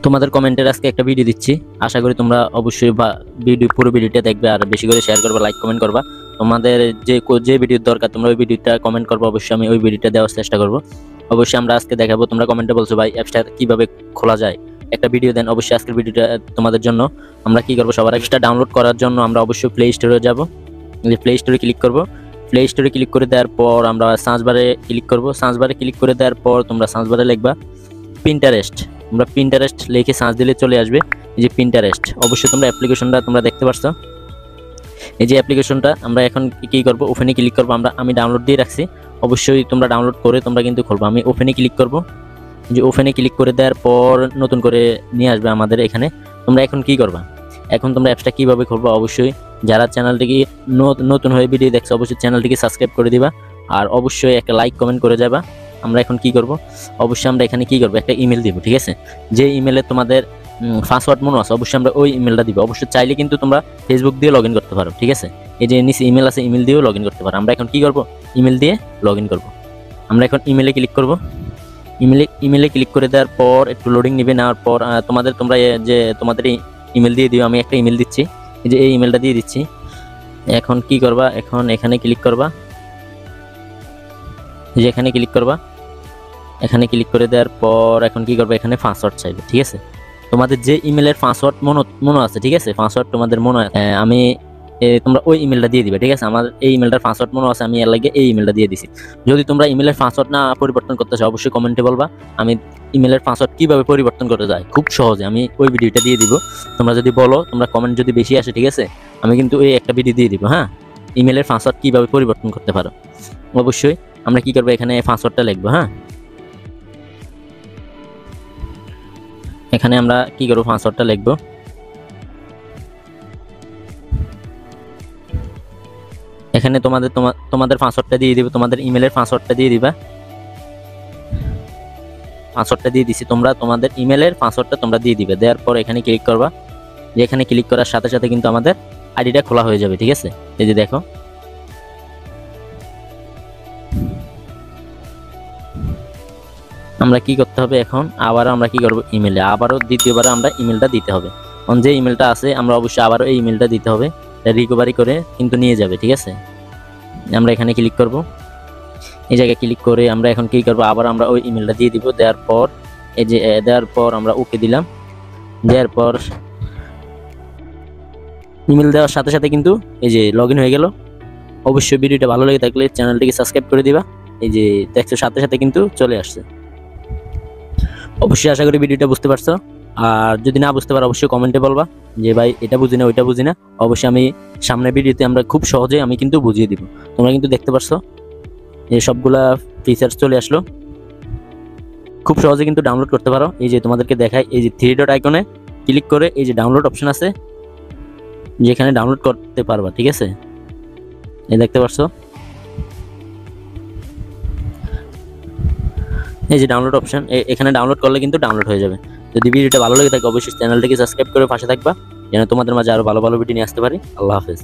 তোমাদের কমেন্টের আজকে একটা ভিডিও দিচ্ছি, আশা করি তোমরা অবশ্যই পুরো ভিডিওটা দেখবে আর বেশি করে শেয়ার করবা, লাইক কমেন্ট করবা। তোমাদের যে ভিডিওর দরকার তোমরা ওই ভিডিওটা কমেন্ট করবা, অবশ্যই আমি ওই ভিডিওটা দেওয়ার চেষ্টা করব। অবশ্যই আমরা আজকে দেখাবো। তোমরা কমেন্টে বলছো ভাই অ্যাপসটা কিভাবে খোলা যায়, একটা ভিডিও দেন। অবশ্যই আজকের ভিডিওটা তোমাদের জন্য। আমরা কি করবো, সবার আগে ডাউনলোড করার জন্য আমরা অবশ্যই প্লে স্টোরে যাব। প্লে স্টোরে ক্লিক করব। প্লে স্টোরে ক্লিক করে দেওয়ার পর আমরা সার্চ বারে ক্লিক করব। সার্চ বারে ক্লিক করে দেওয়ার পর তোমরা সার্চ বারে লিখবা পিন্টারেস্ট। তোমরা পিন্টারেস্ট লিখে সার্চ দিলে চলে আসবে এই যে পিন্টারেস্ট। অবশ্যই তোমরা অ্যাপ্লিকেশনটা তোমরা দেখতে পাচ্ছ, এই যে অ্যাপ্লিকেশনটা। আমরা এখন কি করব, ওপেনে ক্লিক করব। আমি ডাউনলোড দিয়ে রাখছি, অবশ্যই তোমরা ডাউনলোড করে তোমরা কিন্তু খুলবা। আমি ওপেনে ক্লিক করব। যে ওপেনে ক্লিক করে দেওয়ার পর নতুন করে নিয়ে আসবে আমাদের এখানে। তোমরা এখন কি করবা, এখন তোমরা অ্যাপসটা কিভাবে খুলবা, অবশ্যই যারা চ্যানেলটিকে নতুন হয়ে ভিডিও দেখছো অবশ্যই চ্যানেলটিকে সাবস্ক্রাইব করে দিবা আর অবশ্যই একটা লাইক কমেন্ট করে যাবা। আমরা এখন কি করব, অবশ্যই আমরা এখানে কি করব, একটা ইমেল দিব, ঠিক আছে। যে ইমেলে তোমাদের পাসওয়ার্ড মনে আছে অবশ্যই আমরা ওই ইমেলটা দিব। অবশ্যই চাইলে কিন্তু তোমরা ফেসবুক দিয়ে লগ ইন করতে পারো, ঠিক আছে। এই যে নিচে ইমেল আছে, ইমেল দিয়েও লগ ইন করতে পারো। আমরা এখন কি করব, ইমেল দিয়ে লগ ইন করবো। আমরা এখন ইমেলে ক্লিক করব। ইমেলে ক্লিক করে দেওয়ার পর একটু লোডিং নেবে, নেওয়ার পর তোমরা যে তোমাদের ইমেল দিয়ে দিও। আমি একটা ইমেল দিচ্ছি, এই যে এই ইমেলটা দিয়ে দিচ্ছি। এখন কি করবা, এখন এখানে ক্লিক করবা, যে এখানে ক্লিক করবা। এখানে ক্লিক করে দেওয়ার পর এখন কি করবে, এখানে পাসওয়ার্ড চাইবে, ঠিক আছে। তোমাদের যে ইমেলের পাসওয়ার্ড মনে আছে, ঠিক আছে, পাসওয়ার্ড তোমাদের মনে আছে, আমি তোমরা ওই ইমেলটা দিয়ে দিবে, ঠিক আছে। আমার এই ইমেলটার পাসওয়ার্ড মনে আছে, আমি এর লাগে এই ইমেলটা দিয়ে দিছি। যদি তোমরা ইমেলের পাসওয়ার্ড না পরিবর্তন করতে চাও অবশ্যই কমেন্টে বলবা। আমি ইমেলের পাসওয়ার্ড কিভাবে পরিবর্তন করতে যায় খুব সহজে আমি ওই ভিডিওটা দিয়ে দিব। তোমরা যদি বলো, তোমরা কমেন্ট যদি বেশি আসে, ঠিক আছে, আমি কিন্তু এই একটা ভিডিও দিয়ে দিব। হ্যাঁ, ইমেলের পাসওয়ার্ড কিভাবে পরিবর্তন করতে পারো। অবশ্যই আমরা কি করবো, এখানে পাসওয়ার্ডটা লিখবো। হ্যাঁ, এখানে আমরা কি করবো, পাসওয়ার্ডটা লিখবো। এখানে তোমাদের পাসওয়ার্ডটা দিয়ে দিবে, তোমাদের ইমেলের পাসওয়ার্ডটা দিয়ে দিবা। পাসওয়ার্ডটা দিয়ে দিছি, তোমরা তোমাদের ইমেলের পাসওয়ার্ডটা তোমরা দিয়ে দিবে। দেওয়ার পর এখানে ক্লিক করবা। যে এখানে ক্লিক করার সাথে সাথে কিন্তু আমাদের আইডিটা খোলা হয়ে যাবে, ঠিক আছে। এই যে দেখো, আমরা কি করতে হবে, এখন আবার আমরা কি করব, ইমেলে আবারও দ্বিতীয়বার আমরা ইমেলটা দিতে হবে। যে ইমেলটা আছে আমরা অবশ্যই আবারও এই ইমেলটা দিতে হবে, রিকভারি করে কিন্তু নিয়ে যাবে, ঠিক আছে। আমরা এখানে ক্লিক করব, এই জায়গায় ক্লিক করে আমরা এখন কি করব, আবার আমরা ওই ইমেলটা দিয়ে দিব। দেওয়ার পর এই যে দেওয়ার পর আমরা ওকে দিলাম। দেওয়ার পর ইমেল দেওয়ার সাথে সাথে কিন্তু এই যে লগ ইন হয়ে গেল। অবশ্যই ভিডিওটা ভালো লেগে থাকলে চ্যানেলটিকে সাবস্ক্রাইব করে দিবা। এই যে দেখছো সাথে সাথে কিন্তু চলে আসছে। অবশ্যই আশা করি ভিডিওটা বুঝতে পারছো। আর যদি না বুঝতে পারো অবশ্যই কমেন্টে বলবা যে ভাই এটা বুঝি না, ওইটা বুঝি না। অবশ্যই আমি সামনের ভিডিওতে আমরা খুব সহজে আমি কিন্তু বুঝিয়ে দিব। তোমরা কিন্তু দেখতে পারছো এই সবগুলা ফিচার্স চলে আসলো, খুব সহজে কিন্তু ডাউনলোড করতে পারো। এই যে তোমাদেরকে দেখাই, এই যে 3 ডট আইকনে ক্লিক করে এই যে ডাউনলোড অপশন আছে, যেখানে ডাউনলোড করতে পারবা, ঠিক আছে। এই দেখতে পারছো, এই যে ডাউনলোড অপশন, এখানে ডাউনলোড করলে কিন্তু ডাউনলোড হয়ে যাবে। যদি ভিডিওটা ভালো লেগে থাকে অবশ্যই চ্যানেলটিকে সাবস্ক্রাইব করে পাশে থাকবা, যেন তোমাদের মাঝে আরো ভালো ভালো ভিডিও নিয়ে আসতে পারি। আল্লাহ হাফেজ।